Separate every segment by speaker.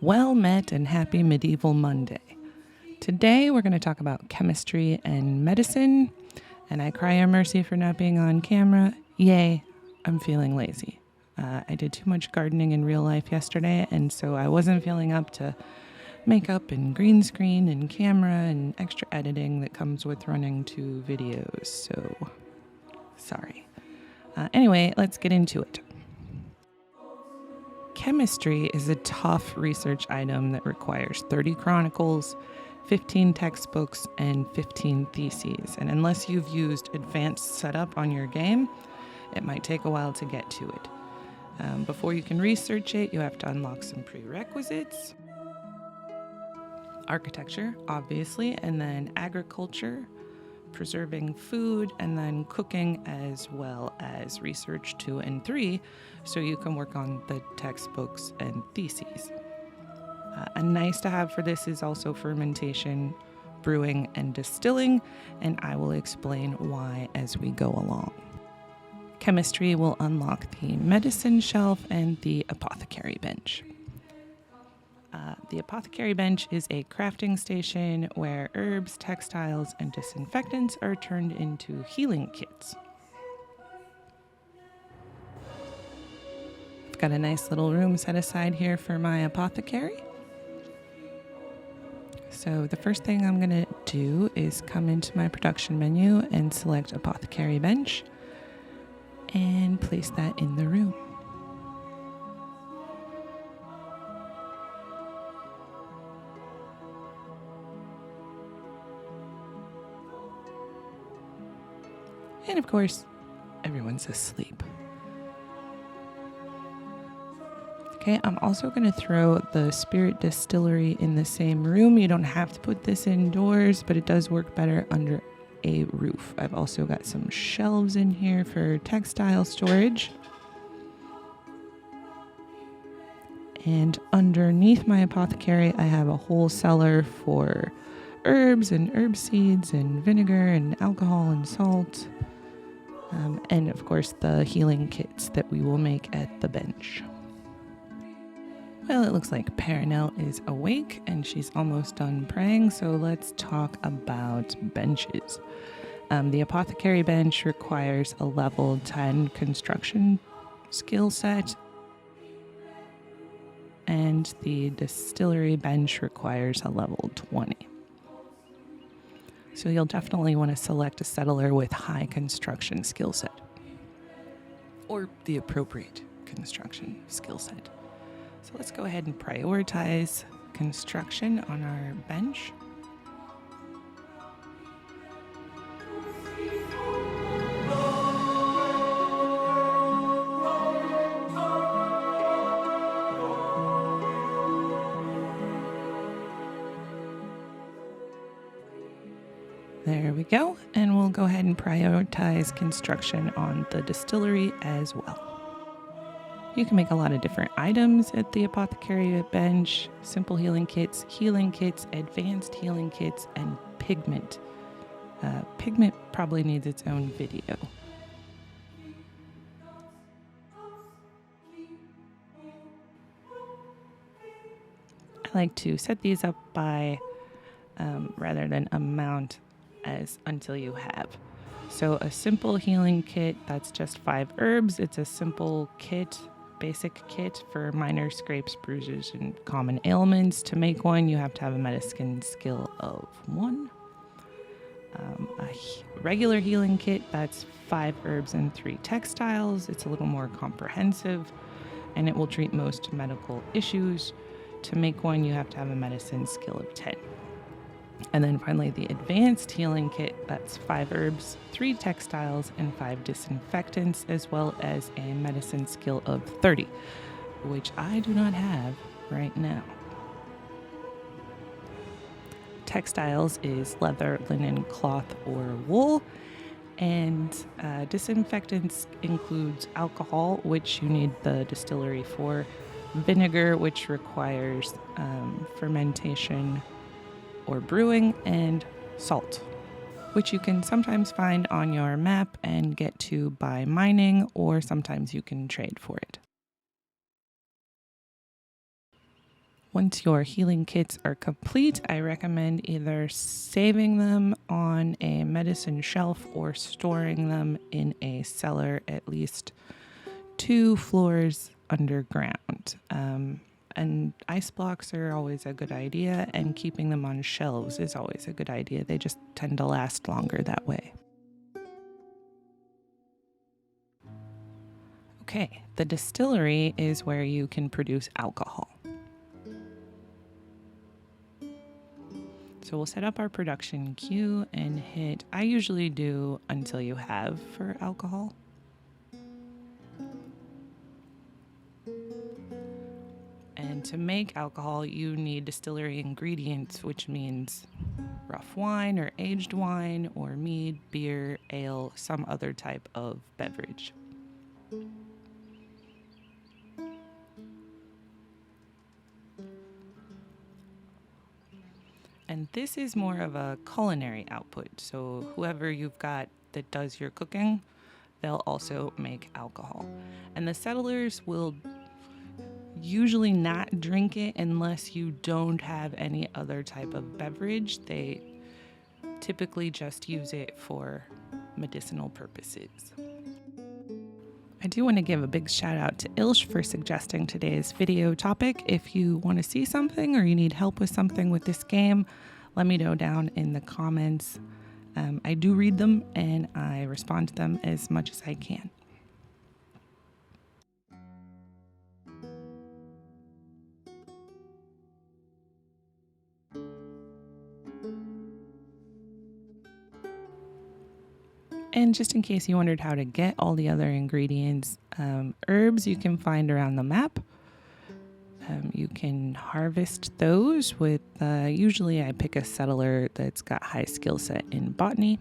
Speaker 1: Well met and happy medieval Monday. Today we're going to talk about chemistry and medicine, and I cry your mercy for not being on camera. Yay, I'm feeling lazy. I did too much gardening in real life yesterday, and so I wasn't feeling up to makeup and green screen and camera and extra editing that comes with running 2 videos, so sorry. Anyway, let's get into it. Chemistry is a tough research item that requires 30 chronicles, 15 textbooks, and 15 theses. And unless you've used advanced setup on your game, it might take a while to get to it. Before you can research it, you have to unlock some prerequisites. Architecture, obviously, and then agriculture, preserving food, and then cooking, as well as research 2 and 3, so you can work on the textbooks and theses. A nice to have for this is also fermentation, brewing, and distilling, and I will explain why as we go along. Chemistry will unlock the medicine shelf and the apothecary bench. The apothecary bench is a crafting station where herbs, textiles, and disinfectants are turned into healing kits. I've got a nice little room set aside here for my apothecary. So the first thing I'm going to do is come into my production menu and select apothecary bench and place that in the room. And of course, everyone's asleep. Okay, I'm also going to throw the Spirit Distillery in the same room. You don't have to put this indoors, but it does work better under a roof. I've also got some shelves in here for textile storage. And underneath my apothecary, I have a whole cellar for herbs and herb seeds and vinegar and alcohol and salt. And of course, the healing kits that we will make at the bench. Well, it looks like Perenelle is awake and she's almost done praying, so let's talk about benches. The apothecary bench requires a level 10 construction skill set, and the distillery bench requires a level 20. So you'll definitely want to select a settler with high construction skill set, or the appropriate construction skill set. So let's go ahead and prioritize construction on our bench. There we go, and we'll go ahead and prioritize construction on the distillery as well. You can make a lot of different items at the apothecary bench: simple healing kits, advanced healing kits, and pigment. Pigment probably needs its own video. I like to set these up by rather than amount as until you have. So a simple healing kit, that's just 5 herbs. It's a simple kit, basic kit for minor scrapes, bruises, and common ailments. To make one, you have to have a medicine skill of 1. A regular healing kit, that's 5 herbs and 3 textiles. It's a little more comprehensive, and it will treat most medical issues. To make one, you have to have a medicine skill of 10. And then finally, the advanced healing kit, that's 5 herbs, 3 textiles, and 5 disinfectants, as well as a medicine skill of 30, which I do not have right now. Textiles is leather, linen, cloth, or wool. And disinfectants includes alcohol, which you need the distillery for, vinegar, which requires fermentation or brewing, and salt, which you can sometimes find on your map and get to by mining, or sometimes you can trade for it. Once your healing kits are complete, I recommend either saving them on a medicine shelf or storing them in a cellar at least 2 floors underground. And ice blocks are always a good idea, and keeping them on shelves is always a good idea. They just tend to last longer that way. Okay, the distillery is where you can produce alcohol. So we'll set up our production queue and hit, I usually do until you have for alcohol. And to make alcohol, you need distillery ingredients, which means rough wine or aged wine or mead, beer, ale, some other type of beverage. And this is more of a culinary output. So whoever you've got that does your cooking, they'll also make alcohol. And the settlers will usually not drink it unless you don't have any other type of beverage. They typically just use it for medicinal purposes. I do want to give a big shout out to Ilsh for suggesting today's video topic. If you want to see something or you need help with something with this game, let me know down in the comments. I do read them and I respond to them as much as I can. And just in case you wondered how to get all the other ingredients, herbs you can find around the map. You can harvest those with, usually I pick a settler that's got high skill set in botany.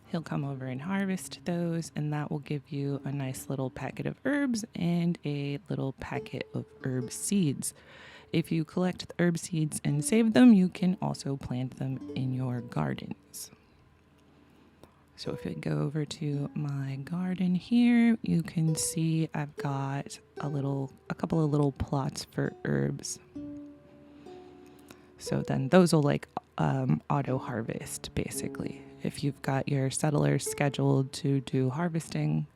Speaker 1: He'll come over and harvest those, and that will give you a nice little packet of herbs and a little packet of herb seeds. If you collect the herb seeds and save them, you can also plant them in your gardens. So if you go over to my garden here, you can see I've got a couple of little plots for herbs. So then those will auto harvest basically. If you've got your settlers scheduled to do harvesting,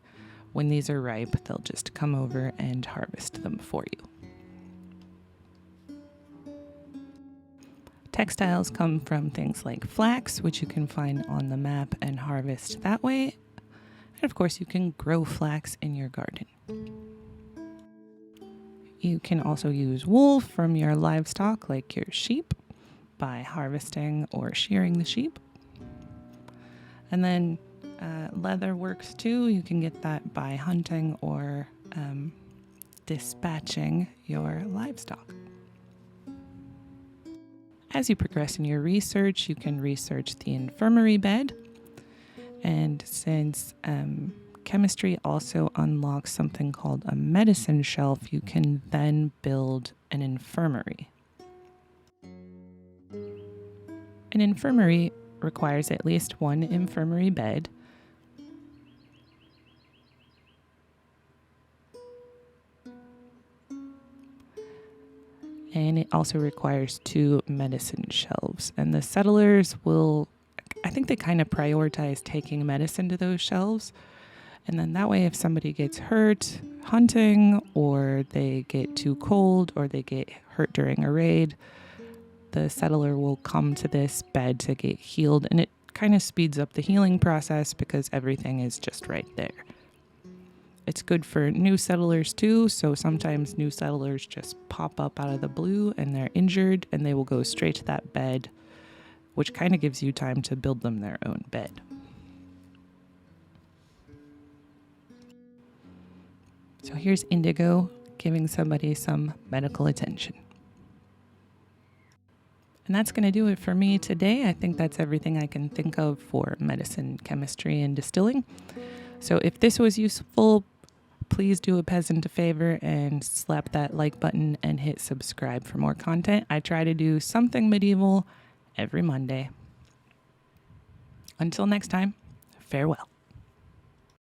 Speaker 1: when these are ripe, they'll just come over and harvest them for you. Textiles come from things like flax, which you can find on the map and harvest that way. And of course, you can grow flax in your garden. You can also use wool from your livestock, like your sheep, by harvesting or shearing the sheep. And then leather works too. You can get that by hunting or dispatching your livestock. As you progress in your research, you can research the infirmary bed. And since chemistry also unlocks something called a medicine shelf, you can then build an infirmary. An infirmary requires at least 1 infirmary bed. And it also requires 2 medicine shelves. And the settlers will, I think they kind of prioritize taking medicine to those shelves. And then that way, if somebody gets hurt hunting, or they get too cold, or they get hurt during a raid, the settler will come to this bed to get healed. And it kind of speeds up the healing process because everything is just right there. It's good for new settlers too, so sometimes new settlers just pop up out of the blue and they're injured and they will go straight to that bed, which kind of gives you time to build them their own bed. So here's Indigo giving somebody some medical attention. And that's going to do it for me today. I think that's everything I can think of for medicine, chemistry, and distilling. So if this was useful, please do a peasant a favor and slap that like button and hit subscribe for more content. I try to do something medieval every Monday. Until next time, farewell.